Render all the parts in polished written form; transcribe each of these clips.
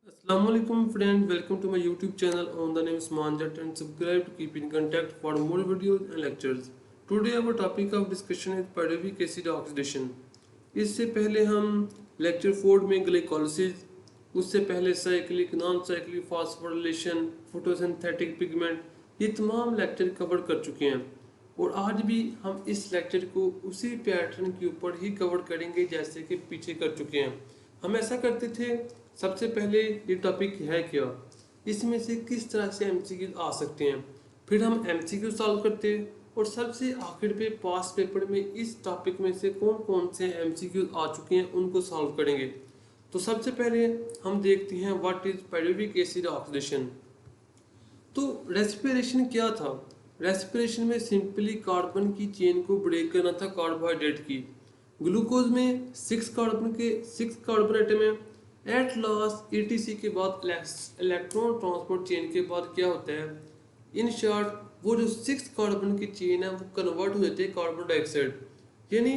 Assalamualaikum friend, welcome to my YouTube channel. On the name is Manjat and subscribe to keep in contact for more videos and lectures. Today our topic of discussion is pyruvic acid oxidation. इससे पहले हम lecture 4 में glycolysis, उससे पहले cyclic non cyclic phosphorylation, photosynthetic pigment, ये तमाम lecture cover कर चुके हैं और आज भी हम इस लेक्चर को उसी पैटर्न के ऊपर ही कवर करेंगे जैसे कि पीछे कर चुके हैं। हम ऐसा करते थे, सबसे पहले ये टॉपिक है क्या, इसमें से किस तरह से एमसीक्यू आ सकते हैं, फिर हम एमसीक्यू सॉल्व करते और सबसे आखिर पे पास पेपर में इस टॉपिक में से कौन कौन से एमसीक्यू आ चुके हैं उनको सॉल्व करेंगे। तो सबसे पहले हम देखते हैं what is pyruvic acid oxidation. तो रेस्पिरेशन क्या था? रेस्पिरेशन में सिंपली कार्बन की चेन को ब्रेक करना था कार्बोहाइड्रेट की। ग्लूकोज में 6 कार्बन एटम है। एट लास्ट एटीसी के बाद इलेक्ट्रॉन ट्रांसपोर्ट चेन के बाद क्या होता है, इन शॉर्ट वो जो 6 कार्बन की चेन है वो कन्वर्ट हो जाते हैं कार्बन डाइऑक्साइड, यानी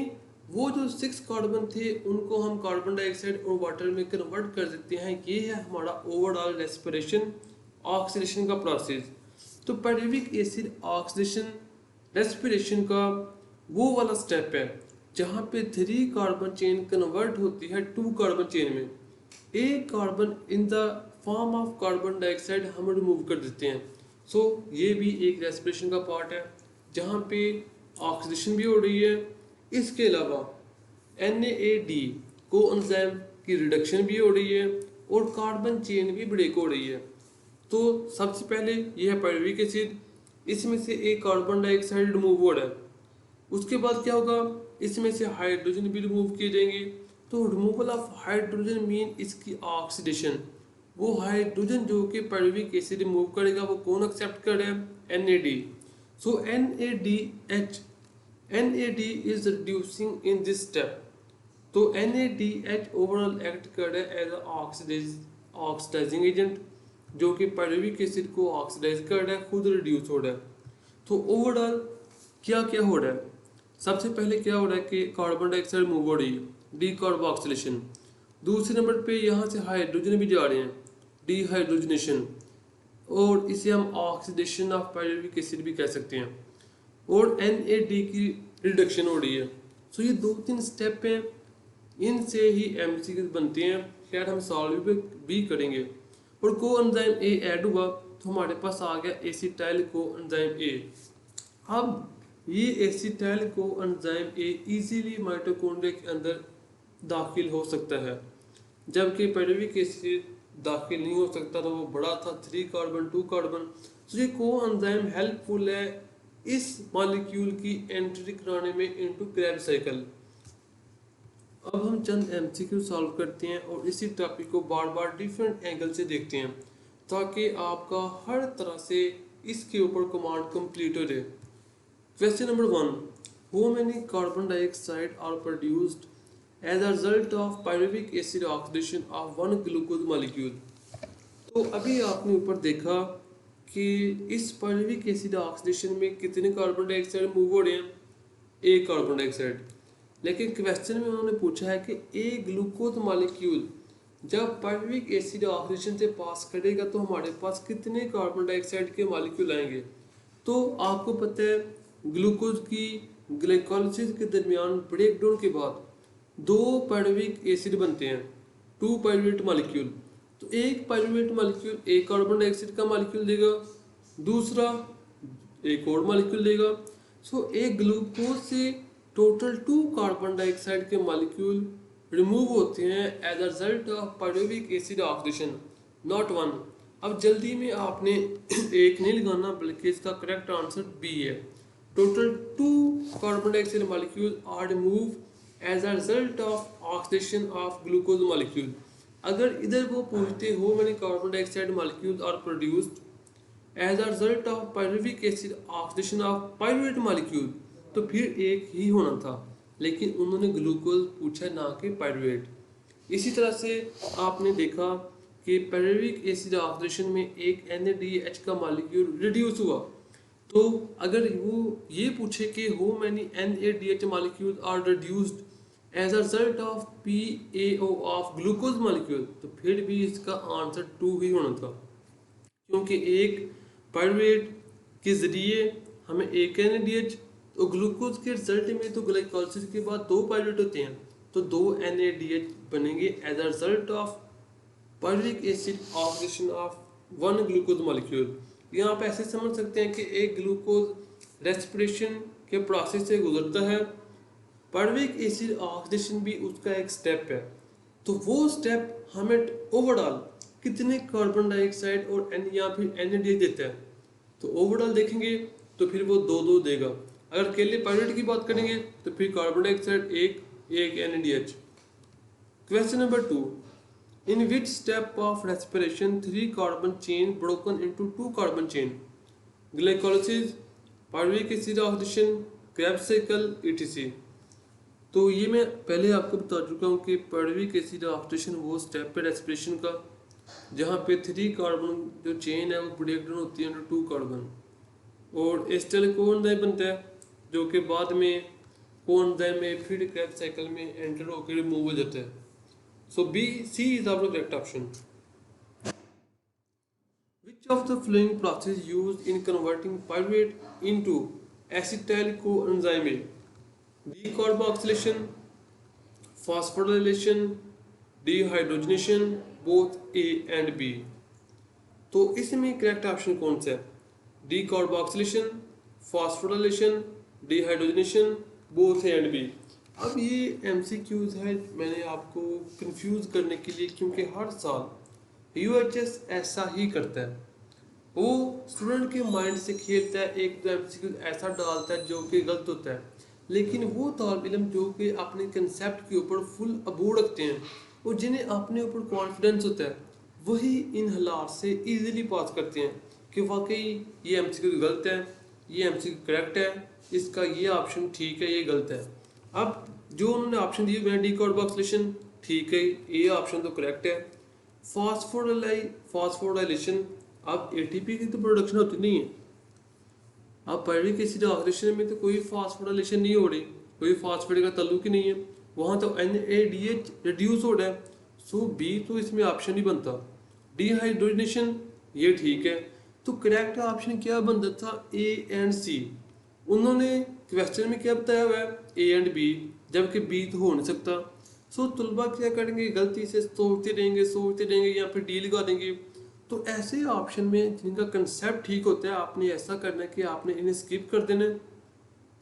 वो जो 6 कार्बन थे उनको हम कार्बन डाइऑक्साइड और वाटर में कन्वर्ट कर देते हैं। ये है हमारा ओवरऑल रेस्पिरेशन ऑक्सीडेशन का प्रोसेस। तो पायरुविक एसिड ऑक्सीडेशन रेस्पिरेशन का वो वाला स्टेप है जहाँ पे 3 कार्बन चेन कन्वर्ट होती है 2 कार्बन चेन में। एक carbon in the form of carbon dioxide हम रिमूव कर देते हैं। सो ये भी एक रेस्पिरेशन का पार्ट है जहाँ पे ऑक्सीडेशन भी हो रही है। इसके अलावा NAD को एंजाइम की रिडक्शन भी हो रही है और कार्बन चेन भी ब्रेक हो रही है। तो सबसे पहले ये है पायरुविक एसिड, इसमें से एक कार्बन डाइऑक्साइड रिमूव हो रहा है। उसके बाद क्या होगा, इसमें से हाइड्रोजन भी रिमूव किए जाएंगे। तो रिमूवल ऑफ हाइड्रोजन मीन इसकी ऑक्सीडेशन। वो हाइड्रोजन जो कि पायरुविक एसिड रिमूव करेगा वो कौन एक्सेप्ट कर रहा है, NAD। So NAD is reducing in this step. तो NADH ओवरऑल एक्ट कर रहा है एज ऑक्सीडाइजिंग एजेंट, जो कि पायरुविक एसिड को ऑक्सीडाइज कर रहा है, खुद रिड्यूस हो रहा है। तो ओवरऑल क्या क्या हो रहा है, सबसे पहले क्या हो रहा है कि कार्बन डाइऑक्साइड मूव हो रही है, डीकार्बोक्सिलेशन। दूसरे नंबर पे यहाँ से हाइड्रोजन भी जा रहे हैं, डीहाइड्रोजनेशन, और इसे हम ऑक्सीडेशन ऑफ पायरुविक एसिड भी कह सकते हैं। और NAD की रिडक्शन हो रही है। सो ये 2-3 स्टेप हैं, इनसे ही एमसीक्यू बनते हैं। खैर हम सॉल्व भी करेंगे। और को एंजाइम A ऐड हुआ तो हमारे पास आ गया एसिटाइल को एंजाइम A। अब ये acetyl co enzyme A easily mitochondria के अंदर दाखिल हो सकता है, जबकि पायरुविक एसिड दाखिल नहीं हो सकता। तो वो बड़ा था 3 कार्बन 2 कार्बन। तो ये को एंजाइम हेल्पफुल है इस मॉलिक्यूल की एंट्री कराने में इनटू क्रेब्स साइकिल। अब हम चंद एमसीक्यू सॉल्व करते हैं और इसी टॉपिक को बार बार डिफरेंट एंगल से देखते हैं ताकि आपका हर तरह से इसके ऊपर कमांड कंप्लीट हो जाए। Question number 1, how many carbon dioxide are produced as a result of pyruvic acid oxidation of 1 glucose molecule. तो अभी आपने ऊपर देखा कि इस पायरुविक एसिड ऑक्सीडेशन में कितने कार्बन डाइऑक्साइड मूव हो रहे हैं, एक कार्बन डाइऑक्साइड। लेकिन क्वेश्चन में उन्होंने पूछा है कि एक ग्लूकोज मॉलिक्यूल जब पायरुविक एसिड ऑक्सीडेशन से पास करेगा तो हमारे पास कितने कार्बन डाइऑक्साइड के मॉलिक्यूल आएंगे। तो आपको पता है ग्लूकोज की ग्लाइकोलाइसिस के दरमियान ब्रेकडाउन के बाद 2 पायरुविक एसिड बनते हैं, 2 पायरुवेट मॉलिक्यूल। तो एक पायरुवेट मॉलिक्यूल एक कार्बन डाइऑक्साइड का मॉलिक्यूल देगा, दूसरा एक और मॉलिक्यूल देगा। सो एक ग्लूकोज से टोटल 2 कार्बन डाइऑक्साइड के मॉलिक्यूल रिमूव होते हैं as a result of pyruvic acid oxidation, not 1। अब जल्दी में आपने एक नहीं लगाना बल्कि इसका करेक्ट आंसर बी है। Total 2 carbon dioxide molecule are remove as a result of oxidation of glucose molecule. अगर इधर वो पूछते हो मैंने carbon dioxide molecule are produced as a result of pyruvic acid oxidation of pyruvate molecule, तो फिर एक ही होना था, लेकिन उन्होंने ग्लूकोज पूछा ना कि पायरुवेट। इसी तरह से आपने देखा कि पायरुविक एसिड ऑक्सीडेशन में एक NADH का मॉलिक्यूल रिड्यूस हुआ। तो अगर वो ये पूछे कि how many NADH molecule are reduced as a result of PaO of glucose molecule, तो फिर भी इसका आंसर 2 ही होना था, क्योंकि एक पायरुवेट के जरिए हमें एक NADH, तो ग्लूकोज के रिजल्ट में तो ग्लाइकोलाइसिस के बाद दो पायरुवेट होते हैं, तो दो NADH बनेंगे as a result of pyruvic acid oxidation of one glucose molecule. यहाँ आप ऐसे समझ सकते हैं कि एक ग्लूकोज रेस्पिरेशन के प्रोसेस से गुजरता है, पायरुविक एसिड ऑक्सीडेशन भी उसका एक स्टेप है, तो वो स्टेप हमें ओवरऑल कितने कार्बन डाइऑक्साइड और एन या फिर NADH देता है, तो ओवरऑल देखेंगे तो फिर वो दो दो देगा। अगर अकेले पायरुवेट की बात करेंगे तो फिर कार्बन डाइऑक्साइड एक एक NADH। Question number 2, in which step of respiration 3 carbon chain broken into 2 carbon chain? Glycolysis, pyruvic acid oxidation, Krebs cycle, etc. तो ये मैं पहले आपको बता चुका हूँ कि पायरुविक एसिड ऑक्सीडेशन वो स्टेप है रेस्पिरेशन का जहाँ पे 3 कार्बन जो चेन है वो ब्रेक डाउन होती है इंटू 2 कार्बन, और एस्टर कोएंजाइम बनता है जो कि बाद में कोएंजाइम में फिर क्रेब्स साइकिल में एंटर होकर रिमूव हो जाता है। So B, C is our correct option. Which of the following process used in converting pyruvate into acetyl coenzyme A? Decarboxylation, phosphorylation, dehydrogenation, both A and B. तो इसमें correct option कौन सा है? Decarboxylation, phosphorylation, dehydrogenation, both A and B. अब ये MCQs है मैंने आपको कंफ्यूज करने के लिए, क्योंकि हर साल UHS ऐसा ही करता है, वो स्टूडेंट के माइंड से खेलता है, एक दो MCQ ऐसा डालता है जो कि गलत होता है, लेकिन वो तालिब इल्म जो कि अपने कंसेप्ट के ऊपर फुल अबूर रखते हैं और जिन्हें अपने ऊपर कॉन्फिडेंस होता है, वही इन हालात से इजीली पास करते हैं कि वाकई ये MCQ गलत है, ये MCQ करेक्ट है, इसका ये ऑप्शन ठीक है, ये गलत है। अब जो उन्होंने ऑप्शन दिए हुए हैं डीकार्बोक्सिलेशन ठीक है, ये ऑप्शन तो करेक्ट है। फॉस्फोराइलेशन, अब ATP की तो प्रोडक्शन होती नहीं है, अब पायरुविक एसिड ऑक्सीडेशन में तो कोई फॉस्फोराइलेशन नहीं हो रही, कोई फॉस्फेट का ताल्लुक ही नहीं है, वहाँ तो NADH रिड्यूस हो रहा है, सो बी तो इसमें ऑप्शन ही बनता। डिहाइड्रोजनेशन ये ठीक है, तो करेक्ट ऑप्शन क्या बनता था? A and C। उन्होंने क्वेश्चन में क्या बताया हुआ है? A एंड B, जबकि B तो हो नहीं सकता। सो तुलबा क्या करेंगे? गलती से सोचते रहेंगे या फिर D लगा देंगे। तो ऐसे ऑप्शन में जिनका कंसेप्ट ठीक होता है, आपने ऐसा करना है कि आपने इन्हें स्किप कर देना,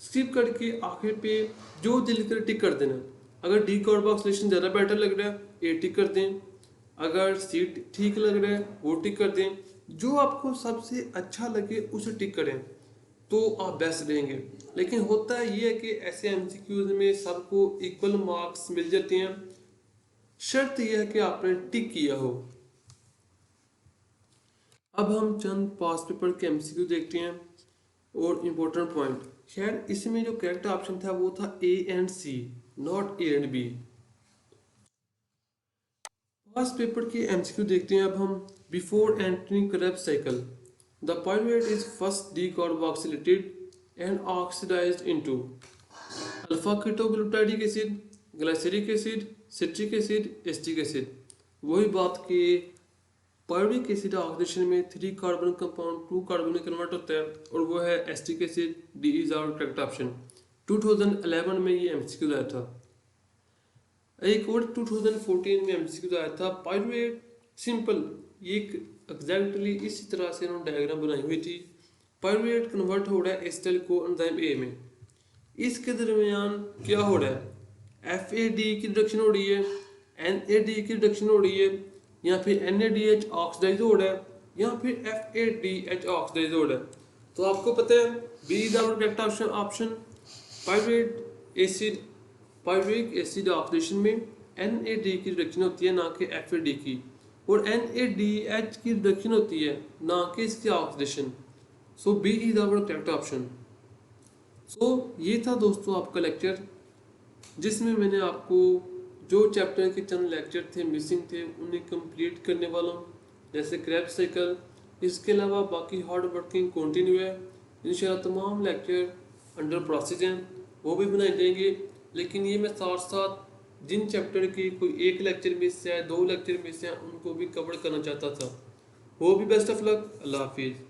स्किप करके आखिर पे जो दिल कर टिक कर देना। अगर डीकार्बोक्सिलेशन ज़्यादा बेटर लग रहा है A टिक कर दें, अगर C ठीक लग रहा है वो टिक कर दें, जो आपको सबसे अच्छा लगे उसे टिक करें तो आप बेस्ट रहेंगे। लेकिन होता ये है कि ऐसे MCQs में सबको इक्वल मार्क्स मिल जाते हैं, शर्त यह है कि आपने टिक किया हो। अब हम चंद पास पेपर के MCQ देखते हैं और इम्पोर्टेंट पॉइंट। खैर इसमें जो करेक्ट ऑप्शन था वो था A and C, not A and B। Pass paper के MCQ देखते हैं अब हम। Before entering Krebs cycle, the pyruvate is first decarboxylated and oxidized into alpha ketoglutaric acid, glyceric acid, citric acid, acetic acid. वही बात कि pyruvic acid oxidation में 3 carbon compound 2 carbon में कन्वर्ट होता है और वो है acetic acid. D is our correct option. 2011 में ये MCQ आया था। एक और 2014 में MCQ आया था। पायरुवेट सिंपल, ये एग्जैक्टली इसी तरह से उन्होंने डायग्राम बनाई हुई थी। पायरुवेट कन्वर्ट हो रहा है एसिटाइल कोएंजाइम A में, इसके दरमियान क्या हो रहा है? FAD की रिडक्शन हो रही है, NAD की रिडक्शन हो रही है, या फिर NADH ऑक्सीडाइज हो रहा है, या फिर FADH ऑक्सीडाइज हो रहा है। तो आपको पता है B is our correct option. Pyruvic acid oxidation में NAD की रिडक्शन होती है, ना कि FAD की, और NADH की रिडक्शन होती है, ना कि इसकी oxidation. So B is our correct option. सो ये था दोस्तों आपका लेक्चर, जिसमें मैंने आपको जो चैप्टर के चंद लेक्चर थे मिसिंग थे उन्हें कंप्लीट करने वाला हूँ, जैसे Krebs साइकिल। इसके अलावा बाकी हार्ड वर्किंग कंटिन्यू है। इंशाल्लाह तमाम लेक्चर अंडर प्रोसेस हैं, वो भी बनाए जाएंगे। लेकिन ये मैं साथ साथ जिन चैप्टर की कोई एक लेक्चर मिस है, 2 लेक्चर मिस है, उनको भी कवर करना चाहता था। वो भी बेस्ट ऑफ लक। अल्लाह हाफिज़।